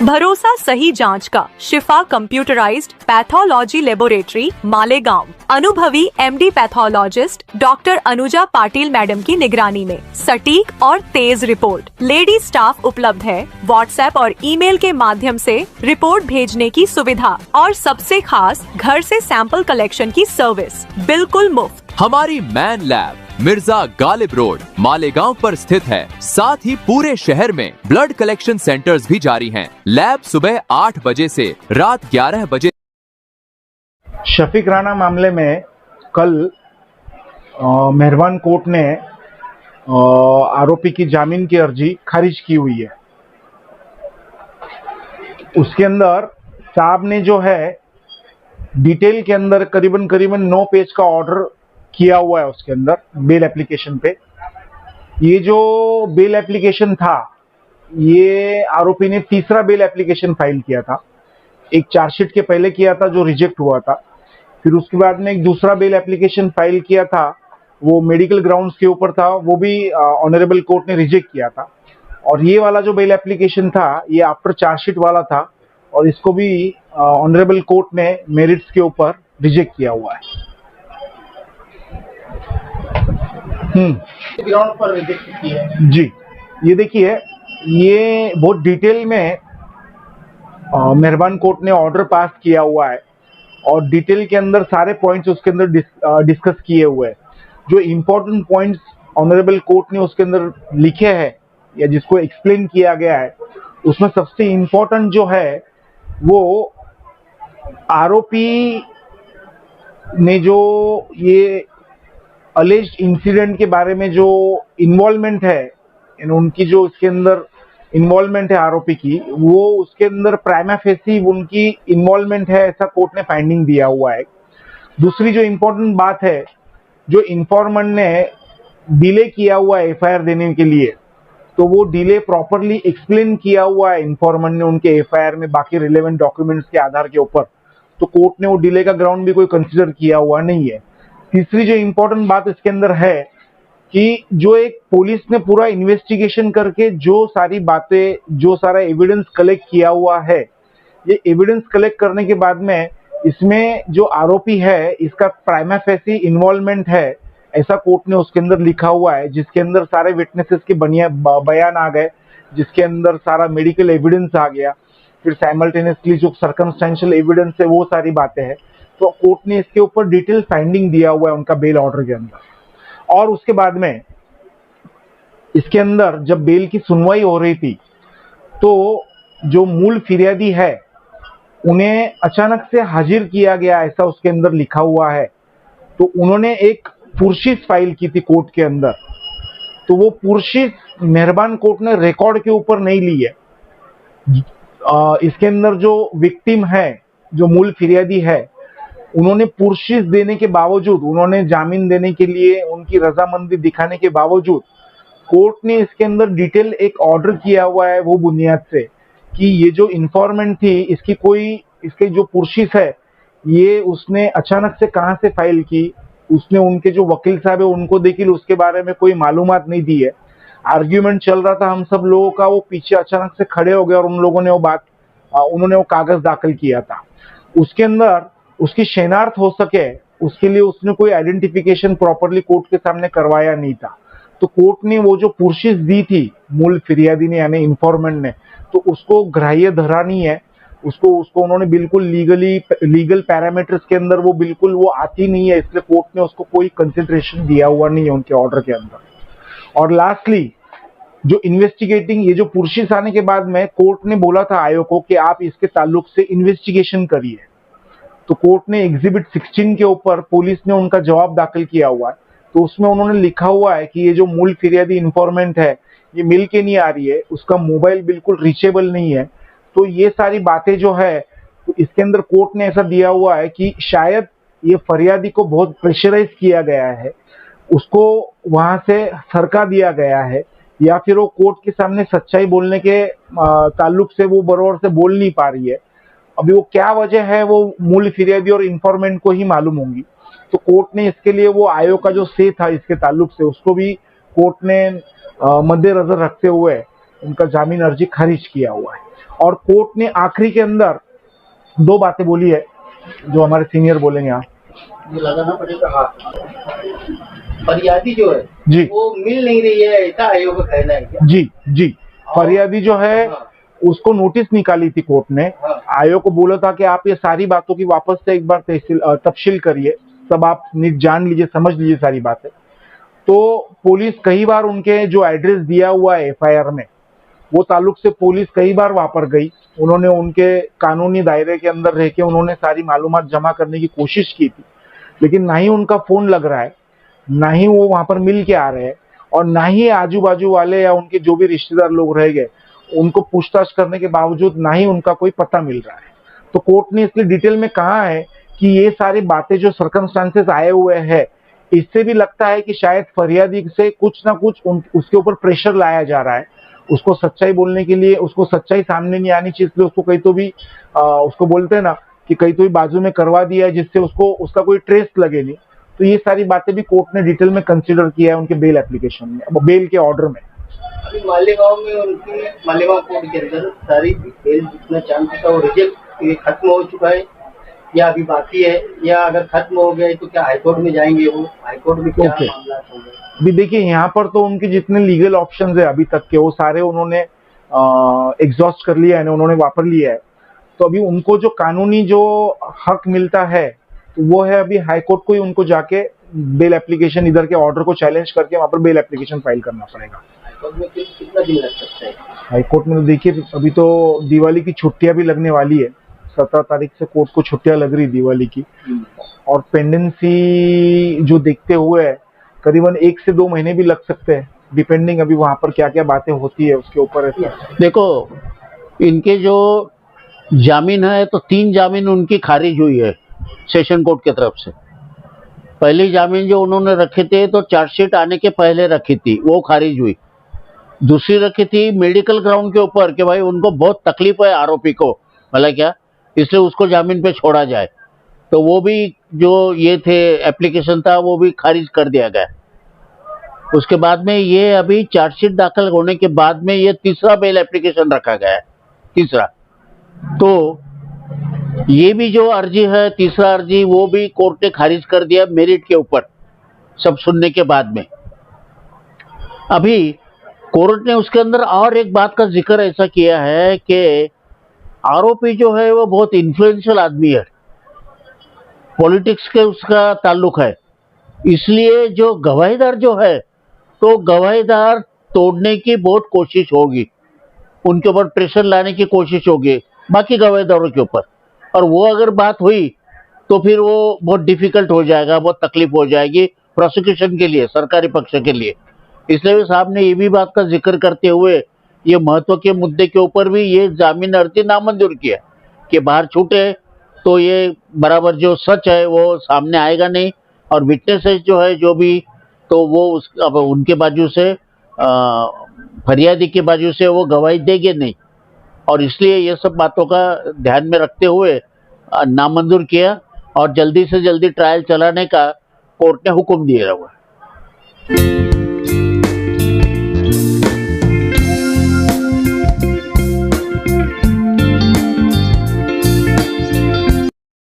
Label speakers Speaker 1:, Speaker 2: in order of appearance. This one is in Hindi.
Speaker 1: भरोसा सही जांच का शिफा कंप्यूटराइज्ड पैथोलॉजी लेबोरेटरी मालेगांव अनुभवी MD pathologist doctor Anuja Patil madam की निगरानी में सटीक और तेज रिपोर्ट। लेडी स्टाफ उपलब्ध है। व्हाट्सएप और ईमेल के माध्यम से रिपोर्ट भेजने की सुविधा और सबसे खास घर से सैंपल कलेक्शन की सर्विस बिल्कुल मुफ्त।
Speaker 2: हमारी man lab Mirza Ghalib road Malegaon पर स्थित है। साथ ही पूरे शहर में ब्लड कलेक्शन सेंटर्स भी जारी हैं। लैब सुबह 8 बजे से रात 11 बजे।
Speaker 3: शफीक राणा मामले में कल मेहरबान कोर्ट ने आरोपी की जामीन की अर्जी खारिज की हुई है। उसके अंदर साहब ने जो है डिटेल के अंदर करीबन 9 पेज का ऑर्डर किया हुआ है। उसके अंदर बेल एप्लीकेशन पे ये जो बेल एप्लीकेशन था, ये आरोपी ने तीसरा बेल एप्लीकेशन फाइल किया था। एक चार्जशीट के पहले किया था जो रिजेक्ट हुआ था, फिर उसके बाद में एक दूसरा बेल एप्लीकेशन फाइल किया था, वो मेडिकल ग्राउंड्स के ऊपर था, वो भी ऑनरेबल कोर्ट ने रिजेक्ट किया था। और ये वाला जो बेल एप्लीकेशन था ये आफ्टर चार्जशीट वाला था और इसको भी ऑनरेबल कोर्ट ने मेरिट्स के ऊपर रिजेक्ट किया हुआ है।
Speaker 4: ग्राउंड पर रिजेक्ट की है
Speaker 3: जी। ये देखिए, ये बहुत डिटेल में मेहरबान कोर्ट ने ऑर्डर पास किया हुआ है और डिटेल के अंदर सारे पॉइंट्स उसके अंदर डिस्कस किए हुए हैं। जो इम्पोर्टेंट पॉइंट्स ऑनरेबल कोर्ट ने उसके अंदर लिखे हैं या जिसको एक्सप्लेन किया गया है, उसमें सबसे इम्पोर्टेंट जो है वो आरोपी ने जो ये अलेज्ड इंसिडेंट के बारे में जो इन्वॉल्वमेंट है, उनकी जो इसके अंदर इन्वॉल्वमेंट है आरोपी की, वो उसके अंदर प्राइमा फेसी उनकी इन्वॉल्वमेंट है, ऐसा कोर्ट ने फाइंडिंग दिया हुआ है। दूसरी जो इम्पोर्टेंट बात है, जो इन्फॉर्मेंट ने डिले किया हुआ है एफआईआर देने के लिए, तो वो डिले प्रॉपरली एक्सप्लेन किया हुआ है इन्फॉर्मेंट ने उनके एफआईआर में बाकी रिलेवेंट डॉक्यूमेंट्स के आधार के ऊपर, तो कोर्ट ने वो डिले का ग्राउंड भी कोई कंसिडर किया हुआ नहीं है। तीसरी जो इम्पोर्टेंट बात इसके अंदर है कि जो एक पुलिस ने पूरा इन्वेस्टिगेशन करके जो सारी बातें, जो सारा एविडेंस कलेक्ट किया हुआ है, ये एविडेंस कलेक्ट करने के बाद में इसमें जो आरोपी है इसका प्राइमा फेसी इन्वॉल्वमेंट है, ऐसा कोर्ट ने उसके अंदर लिखा हुआ है, जिसके अंदर सारे विटनेसेस के बयान आ गए, जिसके अंदर सारा मेडिकल एविडेंस आ गया, फिर साइमल्टेनियसली जो सर्कमस्टेंशियल एविडेंस है वो सारी बातें हैं। तो कोर्ट ने इसके ऊपर डिटेल फाइंडिंग दिया हुआ है उनका बेल ऑर्डर के अंदर। और उसके बाद में इसके अंदर जब बेल की सुनवाई हो रही थी तो जो मूल फिरियादी है उन्हें अचानक से हाजिर किया गया, ऐसा उसके अंदर लिखा हुआ है। तो उन्होंने एक पुरशीस फाइल की थी कोर्ट के अंदर, तो वो पुरशीस मेहरबान कोर्ट ने रिकॉर्ड के ऊपर नहीं ली है। इसके अंदर जो विक्टिम है, जो मूल फिरियादी है, उन्होंने पुरशीस देने के बावजूद, उन्होंने जामीन देने के लिए उनकी रजामंदी दिखाने के बावजूद कोर्ट ने इसके अंदर डिटेल एक ऑर्डर किया हुआ है वो बुनियाद से कि ये जो इन्फॉर्मेंट थी इसके जो पुरशीस है ये उसने अचानक से कहां से फाइल की, उसने उनके जो वकील साहब है उनको देखिए उसके बारे में कोई मालूमात नहीं दी है। आर्ग्यूमेंट चल रहा था हम सब लोगों का, वो पीछे अचानक से खड़े हो गए और उन लोगों ने उन्होंने वो कागज दाखिल किया था। उसके अंदर उसकी शनाख्त हो सके उसके लिए उसने कोई आइडेंटिफिकेशन प्रॉपरली कोर्ट के सामने करवाया नहीं था। तो कोर्ट ने वो जो पुरशीस दी थी मूल फिरियादी ने यानी इन्फॉर्मेंट ने, तो उसको ग्राह्य धरा नहीं है, उसको उन्होंने बिल्कुल लीगल पैरामीटर्स के अंदर वो बिल्कुल वो आती नहीं है, इसलिए कोर्ट ने उसको कोई कंसिडरेशन दिया हुआ नहीं है उनके ऑर्डर के अंदर। और लास्टली जो इन्वेस्टिगेटिंग ये जो पुरशीस आने के बाद में कोर्ट ने बोला था आयोग को कि आप इसके ताल्लुक से इन्वेस्टिगेशन करिए, तो कोर्ट ने एग्जिबिट 16 के ऊपर पुलिस ने उनका जवाब दाखिल किया हुआ है। तो उसमें उन्होंने लिखा हुआ है कि ये जो मूल फिरियादी इन्फॉर्मेंट है ये मिल के नहीं आ रही है, उसका मोबाइल बिल्कुल रीचेबल नहीं है। तो ये सारी बातें जो है, तो इसके अंदर कोर्ट ने ऐसा दिया हुआ है कि शायद ये फरियादी को बहुत प्रेशराइज किया गया है, उसको वहां से सरका दिया गया है, या फिर वो कोर्ट के सामने सच्चाई बोलने के ताल्लुक से वो बरोबर से बोल नहीं पा रही है। अभी वो क्या वजह है वो मूल फिरियादी और इन्फॉर्मेंट को ही मालूम होंगी। तो कोर्ट ने इसके लिए वो आयोग का जो से था इसके ताल्लुक से उसको भी कोर्ट ने मद्देनजर रखते हुए उनका जामीन अर्जी खारिज किया हुआ है। और कोर्ट ने आखिरी के अंदर दो बातें बोली है जो हमारे सीनियर बोलेंगे। यहाँ
Speaker 4: ये लगाना पड़ेगा हाथ। फरियादी जो है
Speaker 3: जी
Speaker 4: वो मिल नहीं रही है, ऐसा आयोग का कहना है क्या?
Speaker 3: जी फरियादी जो है उसको नोटिस निकाली थी कोर्ट ने। आयोग को बोला था कि आप ये सारी बातों की वापस से एक बार तफसील करिए, सब आप जान लीजिए, समझ लीजिए सारी बातें। तो पुलिस कई बार उनके जो एड्रेस दिया हुआ है एफआईआर में, वो ताल्लुक से पुलिस कई बार वहां पर गई। उन्होंने उनके कानूनी दायरे के अंदर रह के उन्होंने सारी मालूमात जमा करने की कोशिश की थी, लेकिन ना ही उनका फोन लग रहा है, ना ही वो वहां पर मिल के आ रहे हैं, और ना ही आजू बाजू वाले या उनके जो भी रिश्तेदार लोग रह गए उनको पूछताछ करने के बावजूद ना ही उनका कोई पता मिल रहा है। तो कोर्ट ने इसलिए डिटेल में कहा है कि ये सारी बातें जो सर्कमस्टांसेस आए हुए हैं, इससे भी लगता है कि शायद फरियादी से कुछ ना कुछ उसके ऊपर प्रेशर लाया जा रहा है, उसको सच्चाई बोलने के लिए, उसको सच्चाई सामने नहीं आनी चाहिए, इसलिए उसको कहीं तो भी उसको बोलते हैं ना कि कहीं तो भी बाजू में करवा दिया है जिससे उसको उसका कोई ट्रेस लगे नहीं। तो ये सारी बातें भी कोर्ट ने डिटेल में कंसीडर किया है उनके बेल एप्लीकेशन में, बेल के ऑर्डर में।
Speaker 4: अभी मालेगांव में उनकी मालेगांव कोर्ट के अंदर सारी बेल जितना चांस था वो रिजेक्ट खत्म हो चुका है या अभी बाकी है, या अगर खत्म हो गया तो क्या हाईकोर्ट में जाएंगे? वो हाईकोर्ट में क्या मामला होगा?
Speaker 3: अभी देखिए यहाँ पर तो उनके जितने लीगल ऑप्शंस है अभी तक के वो सारे उन्होंने एग्जॉस्ट कर लिया है, उन्होंने वापर लिया है। तो अभी उनको जो कानूनी जो हक मिलता है तो वो है अभी हाईकोर्ट को ही उनको जाके बेल एप्लीकेशन इधर के ऑर्डर को चैलेंज करके वहां पर बेल एप्लीकेशन फाइल करना पड़ेगा।
Speaker 4: हाईकोर्ट में कितना दिन लग सकता है?
Speaker 3: हाईकोर्ट में तो देखिए अभी तो दिवाली की छुट्टियां भी लगने वाली है, 17 तारीख से कोर्ट को छुट्टियां लग रही दिवाली की, और पेंडेंसी जो देखते हुए करीबन 1 से 2 महीने भी लग सकते हैं, डिपेंडिंग अभी वहां पर क्या क्या बातें होती है उसके ऊपर है।
Speaker 5: देखो, इनके जो जामीन है तो 3 जामीन उनकी खारिज हुई है सेशन कोर्ट की तरफ से। पहली जामीन जो उन्होंने रखे थे तो चार्जशीट आने के पहले रखी थी, वो खारिज हुई। दूसरी रखी थी मेडिकल ग्राउंड के ऊपर कि भाई उनको बहुत तकलीफ है आरोपी को, भला क्या, इसलिए उसको जामीन पे छोड़ा जाए। तो वो भी जो ये थे एप्लीकेशन था वो भी खारिज कर दिया गया। उसके बाद में ये अभी चार्जशीट दाखिल होने के बाद में ये तीसरा बेल एप्लीकेशन रखा गया है, तीसरा। तो ये भी जो अर्जी है, तीसरा अर्जी, वो भी कोर्ट ने खारिज कर दिया मेरिट के ऊपर, सब सुनने के बाद में। अभी कोर्ट ने उसके अंदर और एक बात का जिक्र ऐसा किया है कि आरोपी जो है वो बहुत इन्फ्लुएंशियल आदमी है, पॉलिटिक्स के उसका ताल्लुक है, इसलिए जो गवाहीदार जो है तो गवाहीदार तोड़ने की बहुत कोशिश होगी, उनके ऊपर प्रेशर लाने की कोशिश होगी बाकी गवाहीदारों के ऊपर, और वो अगर बात हुई तो फिर वो बहुत डिफिकल्ट हो जाएगा, बहुत तकलीफ हो जाएगी प्रोसिक्यूशन के लिए, सरकारी पक्ष के लिए। इसलिए साहब ने ये भी बात का जिक्र करते हुए ये महत्व के मुद्दे के ऊपर भी ये जामीन अर्जी नामंजूर किया कि बाहर छूटे तो ये बराबर जो सच है वो सामने आएगा नहीं, और विटनेसेस जो है जो भी, तो वो अब उनके बाजू से फरियादी के बाजू से वो गवाही देंगे नहीं, और इसलिए ये सब बातों का ध्यान में रखते हुए नामंजूर किया और जल्दी से जल्दी ट्रायल चलाने का कोर्ट ने हुक्म दिया हुआ है।